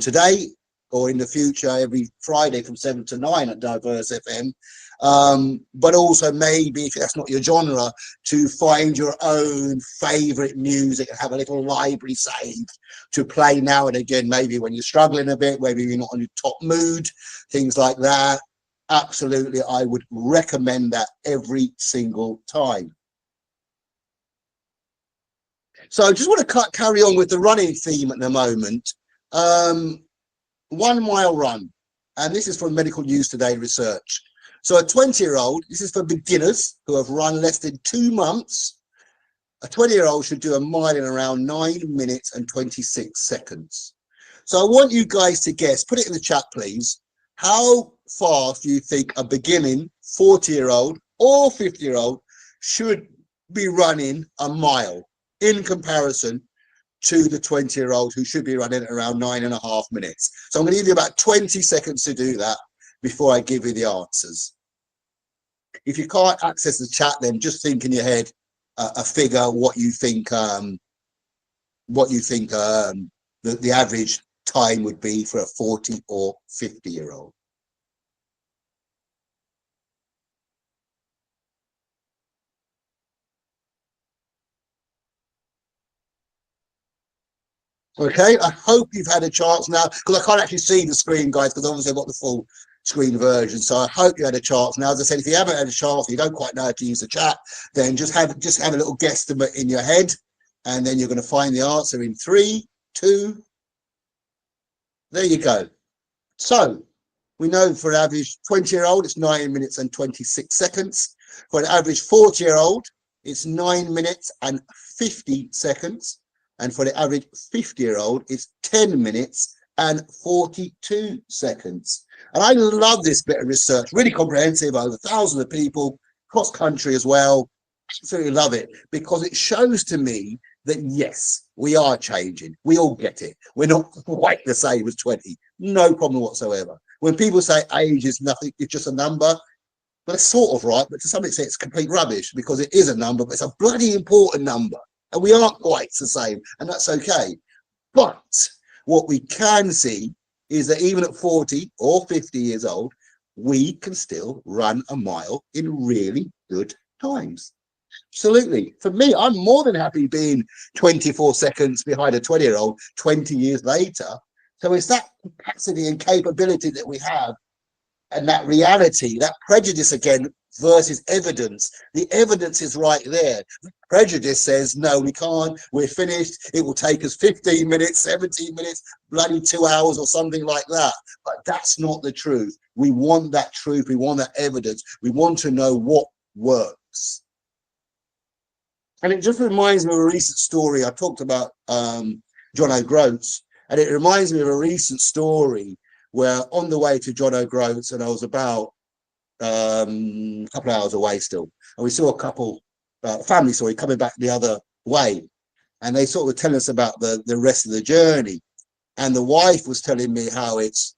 today or in the future every Friday from 7 to 9 at Diverse FM, but also maybe if that's not your genre, to find your own favorite music and have a little library saved to play now and again, maybe when you're struggling a bit, maybe you're not on your top mood, things like that. Absolutely, I would recommend that every single time. So I just want to carry on with the running theme at the moment. 1 mile run, and this is from Medical News Today research. So a 20-year-old, this is for beginners who have run less than 2 months. A 20-year-old should do a mile in around 9 minutes and 26 seconds. So I want you guys to guess, put it in the chat, please. How fast do you think a beginning 40-year-old or 50-year-old should be running a mile in comparison to the 20-year-old who should be running around 9.5 minutes? So I'm going to give you about 20 seconds to do that before I give you the answers. If you can't access the chat, then just think in your head a figure, what you think the average time would be for a 40 or 50-year-old. Okay, I hope you've had a chance now, because I can't actually see the screen, guys, because obviously I've got the full screen version. So I hope you had a chance. Now, as I said, if you haven't had a chance, you don't quite know how to use the chat, then just have a little guesstimate in your head, and then you're going to find the answer in 3, 2. There you go. So we know for an average 20-year-old, it's 9 minutes and 26 seconds. For an average 40-year-old, it's 9 minutes and 50 seconds. And for the average 50-year-old, it's 10 minutes and 42 seconds. And I love this bit of research, really comprehensive, over thousands of people, cross country as well. Absolutely love it, because it shows to me that, yes, we are changing. We all get it. We're not quite the same as 20. No problem whatsoever. When people say age is nothing, it's just a number, well, it's sort of right, but to some extent it's complete rubbish, because it is a number, but it's a bloody important number. And we aren't quite the same, and that's okay. But what we can see is that even at 40 or 50 years old, we can still run a mile in really good times. Absolutely. For me, I'm more than happy being 24 seconds behind a 20-year-old 20 years later. So it's that capacity and capability that we have, and that reality, that prejudice again versus evidence. The evidence is right there. The prejudice says, no, we can't, we're finished, it will take us 15 minutes, 17 minutes, bloody 2 hours or something like that. But that's not the truth. We want that truth, we want that evidence, we want to know what works. And it just reminds me of a recent story. I talked about John O'Groats, and it reminds me of a recent story where on the way to John O'Groats, and I was about a couple of hours away still, and we saw a couple, family, sorry, coming back the other way, and they sort of telling us about the rest of the journey. And the wife was telling me how it's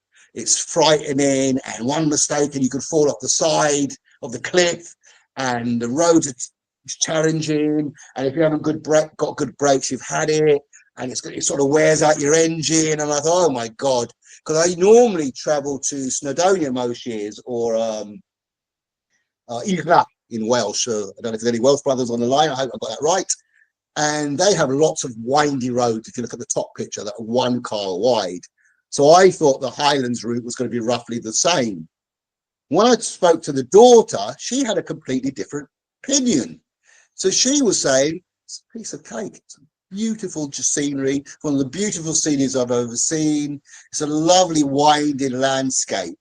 frightening, and one mistake and you could fall off the side of the cliff, and the roads are challenging, and if you haven't got good brakes, you've had it. and it sort of wears out your engine. And I thought, oh my God, because I normally travel to Snowdonia most years, or Igra in Welsh. I don't know if there's any Welsh brothers on the line. I hope I got that right. And they have lots of windy roads. If you look at the top picture, that are 1 car wide. So I thought the Highlands route was going to be roughly the same. When I spoke to the daughter, she had a completely different opinion. So she was saying, it's a piece of cake. It's beautiful scenery, one of the beautiful sceneries I've ever seen. It's a lovely winding landscape.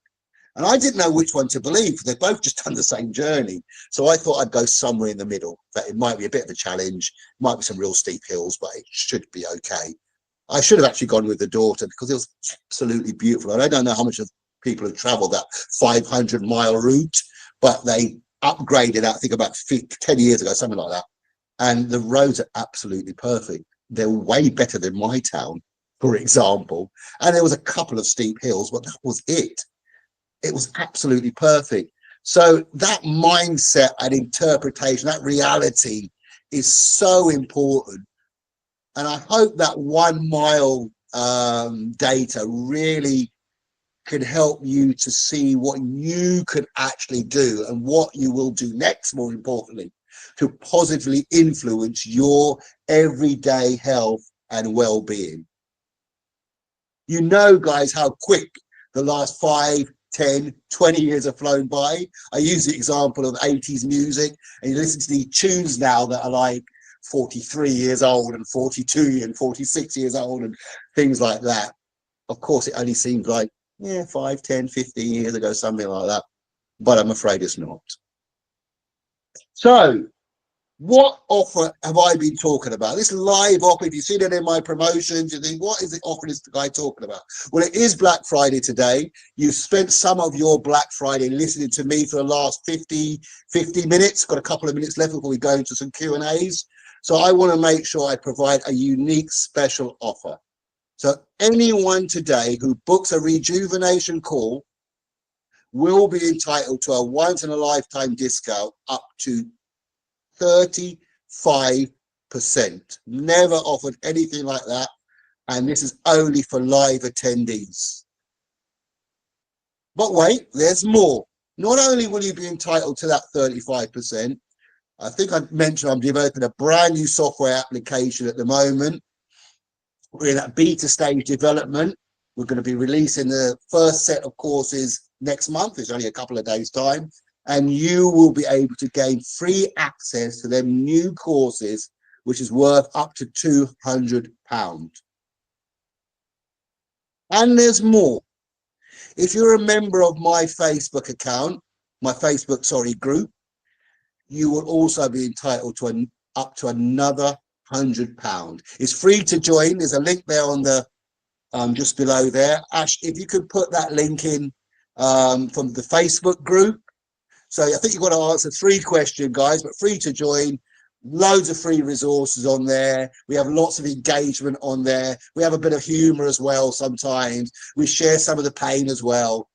And I didn't know which one to believe. They've both just done the same journey. So I thought I'd go somewhere in the middle. That it might be a bit of a challenge, might be some real steep hills, but it should be okay. I should have actually gone with the daughter because it was absolutely beautiful. And I don't know how much of people have traveled that 500-mile route, but they upgraded that, I think about 10 years ago, something like that. And the roads are absolutely perfect. They're way better than my town, for example. And there was a couple of steep hills, but that was it. It was absolutely perfect. So that mindset and interpretation, that reality is so important. And I hope that 1 mile data really can help you to see what you could actually do and what you will do next, more importantly, to positively influence your everyday health and well-being. You know, guys, how quick the last 5, 10, 20 years have flown by. I use the example of 80s music, and you listen to these tunes now that are like 43 years old and 42 and 46 years old and things like that. Of course, it only seems like 5, 10, 15 years ago, something like that, but I'm afraid it's not. So what offer have I been talking about? This live offer, if you've seen it in my promotions, you think, what is the offer this guy talking about? Well, it is Black Friday today. You've spent some of your Black Friday listening to me for the last 50 minutes. Got a couple of minutes left before we go into some Q&As. So I want to make sure I provide a unique special offer. So anyone today who books a rejuvenation call will be entitled to a once-in-a-lifetime discount up to 35%. Never offered anything like that. And this is only for live attendees. But wait, there's more. Not only will you be entitled to that 35%, I think I mentioned I'm developing a brand new software application at the moment. We're in that beta stage development. We're going to be releasing the first set of courses next month. It's only a couple of days' time. And you will be able to gain free access to them new courses, which is worth up to £200. And there's more. If you're a member of my Facebook account, group, you will also be entitled to up to another £100. It's free to join. There's a link there on the just below there. Ash, if you could put that link in from the Facebook group. So I think you've got to answer 3 questions, guys, but free to join. Loads of free resources on there. We have lots of engagement on there. We have a bit of humor as well sometimes. We share some of the pain as well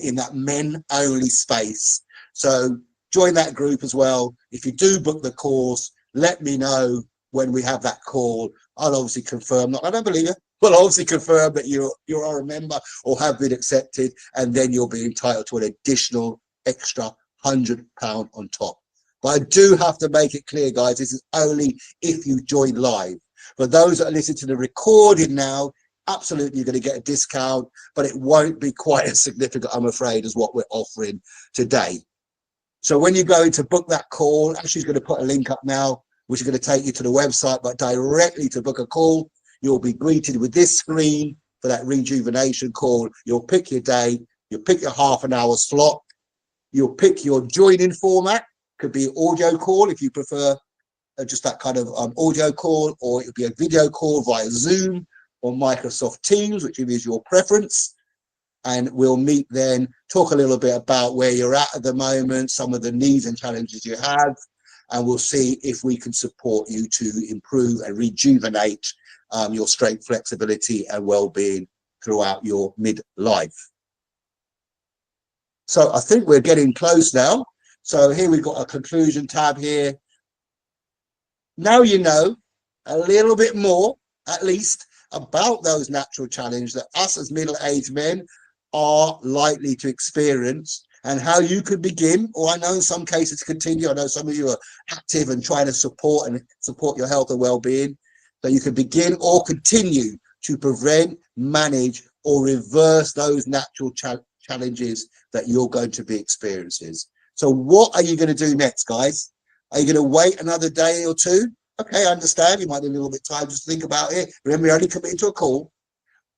in that men-only space. So join that group as well. If you do book the course, let me know when we have that call. I'll obviously confirm. I don't believe you. We'll obviously confirm that you are a member or have been accepted, and then you'll be entitled to an additional extra £100 on top. But I do have to make it clear, guys, this is only if you join live. For those that are listening to the recording now, absolutely you're going to get a discount, but it won't be quite as significant, I'm afraid, as what we're offering today. So when you go to book that call, Ashley's going to put a link up now, which is going to take you to the website, but directly to book a call, you'll be greeted with this screen for that rejuvenation call. You'll pick your day, you'll pick your half an hour slot, you'll pick your join-in format. Could be audio call if you prefer just that kind of audio call, or it would be a video call via Zoom or Microsoft Teams, which is your preference. And we'll meet then, talk a little bit about where you're at the moment, some of the needs and challenges you have, and we'll see if we can support you to improve and rejuvenate your strength, flexibility and well-being throughout your midlife. So I think we're getting close now. So here we've got a conclusion tab here. Now you know a little bit more at least, about those natural challenges that us as middle-aged men are likely to experience, and how you could begin, or I know in some cases continue. I know some of you are active and trying to support your health and well-being, that you could begin or continue to prevent, manage, or reverse those natural challenges that you're going to be experiencing. So what are you going to do next, guys? Are you going to wait another day or two? Okay, I understand. You might need a little bit of time just to think about it. Remember, you're only committing to a call.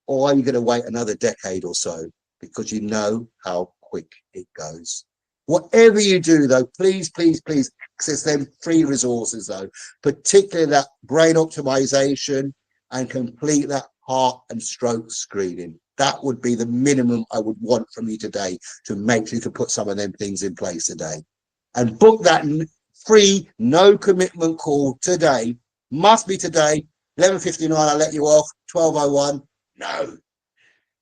Or are you going to wait another decade or so? Because you know how quick it goes. Whatever you do, though, please, please, please access them free resources, though, particularly that brain optimization, and complete that heart and stroke screening. That would be the minimum I would want from you today, to make sure you can put some of them things in place today. And book that free, no commitment call today. Must be today. 11:59, I'll let you off. 12:01, no.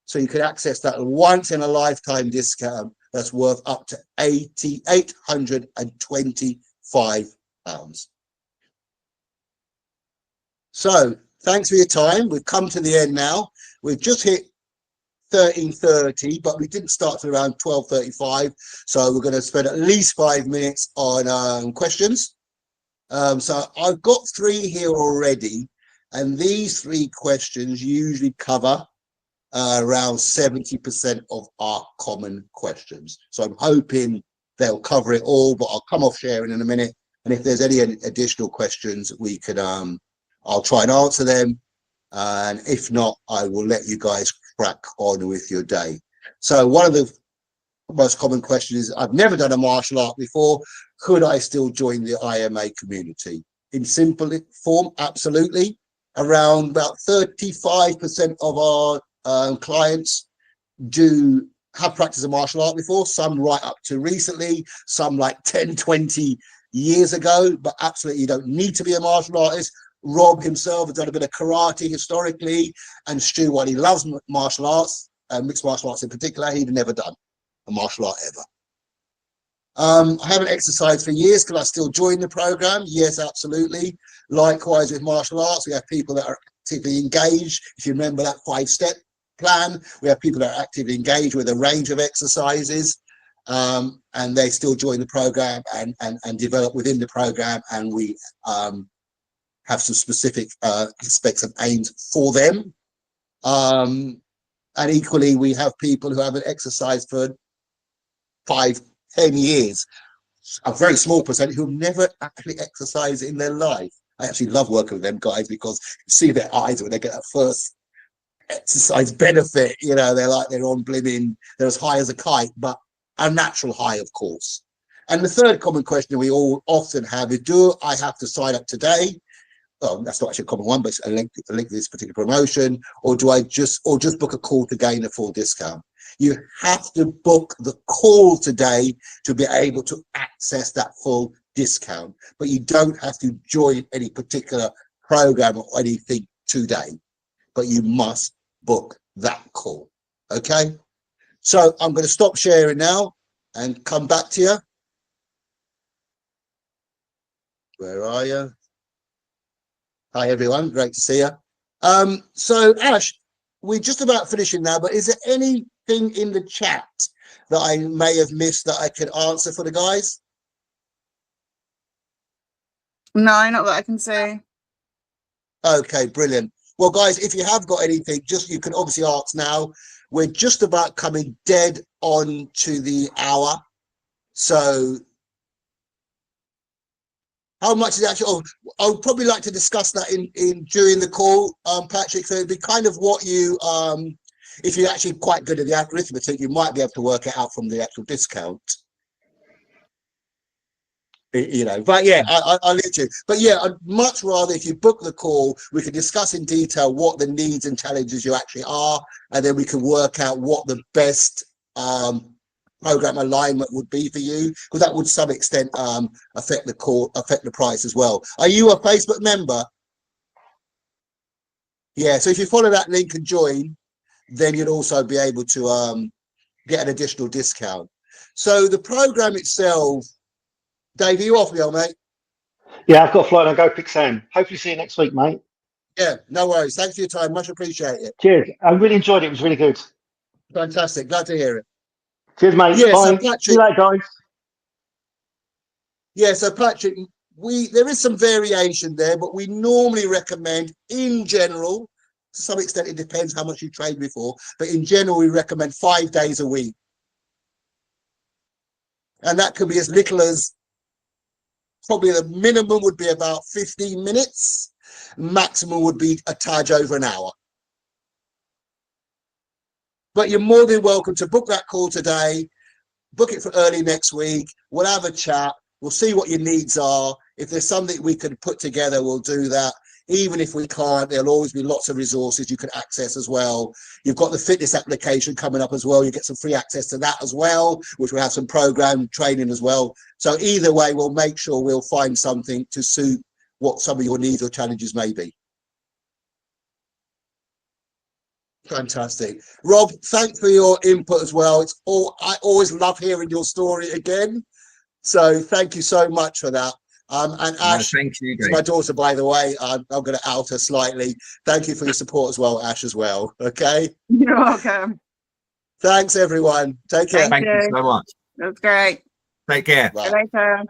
So you could access that once in a lifetime discount that's worth up to £825. So thanks for your time. We've come to the end now. We've just hit 13:30, but we didn't start till around 12:35. So we're going to spend at least 5 minutes on questions. So I've got 3 here already, and these 3 questions usually cover around 70% of our common questions. So I'm hoping they'll cover it all, but I'll come off sharing in a minute. And if there's any additional questions, we could, I'll try and answer them. And if not, I will let you guys crack on with your day. So one of the most common questions is, I've never done a martial art before. Could I still join the IMA community? In simple form, absolutely. Around about 35% of our clients do have practiced a martial art before, some right up to recently, some like 10-20 years ago, but absolutely you don't need to be a martial artist. Rob himself has done a bit of karate historically, and Stu, while he loves martial arts, mixed martial arts in particular, he'd never done a martial art ever. I haven't exercised for years. Can I still join the program? Yes, absolutely. Likewise with martial arts, we have people that are actively engaged. If you remember that 5-step plan, we have people that are actively engaged with a range of exercises, and they still join the program and develop within the program, and we have some specific aspects and aims for them. And equally, we have people who haven't exercised for 5-10 years, a very small percentage who've never actually exercised in their life. I actually love working with them guys, because you see their eyes when they get that first exercise benefit. You know, they're on blimmin', they're as high as a kite, but a natural high, of course. And the third common question we all often have is, do I have to sign up today? Oh, that's not actually a common one, but it's a link to this particular promotion, or do I just book a call to gain a full discount? You have to book the call today to be able to access that full discount, but you don't have to join any particular program or anything today, but you must book that call. Okay, so I'm going to stop sharing now and come back to you. Where are you? Hi everyone, great to see you. So Ash, we're just about finishing now, but is there anything in the chat that I may have missed that I could answer for the guys? No, not that I can say. Okay, brilliant. Well, guys, if you have got anything, you can obviously ask now. We're just about coming dead on to the hour. So how much is actually? Oh, I would probably like to discuss that in during the call, Patrick. So it'd be kind of what you, if you're actually quite good at the arithmetic, you might be able to work it out from the actual discount. You know, but yeah, I'll let you. But yeah, I'd much rather if you book the call, we can discuss in detail what the needs and challenges you actually are, and then we can work out what the best program alignment would be for you, because that would to some extent affect the price as well. Are you a Facebook member? Yeah, so if you follow that link and join, then you'd also be able to get an additional discount. So the program itself, Dave, are you off, me old mate? Yeah, I've got a flight and I'll go pick Sam. Hopefully see you next week, mate. Yeah, no worries. Thanks for your time. Much appreciated. Cheers. I really enjoyed it. It was really good. Fantastic. Glad to hear it. Cheers, mate. Yeah, so Bye. See Patrick, you later, guys. yeah, so Patrick, there is some variation there, but we normally recommend, in general, to some extent it depends how much you trained before, but in general we recommend 5 days a week. And that could be as little as, probably the minimum would be about 15 minutes, maximum would be a tad over an hour. But you're more than welcome to book that call today, book it for early next week. We'll have a chat. We'll see what your needs are. If there's something we can put together, we'll do that. Even if we can't, there'll always be lots of resources you can access as well. You've got the fitness application coming up as well. You get some free access to that as well, which will have some program training as well. So either way, we'll make sure we'll find something to suit what some of your needs or challenges may be. Fantastic. Rob, thanks for your input as well. I always love hearing your story again. So thank you so much for that. And Ash, thank you, is my daughter, by the way. I'm going to out her slightly. Thank you for your support as well, Ash, as well. Okay. You're welcome. Thanks, everyone. Take care. Thank you so much. That's great. Take care. Bye. See you later.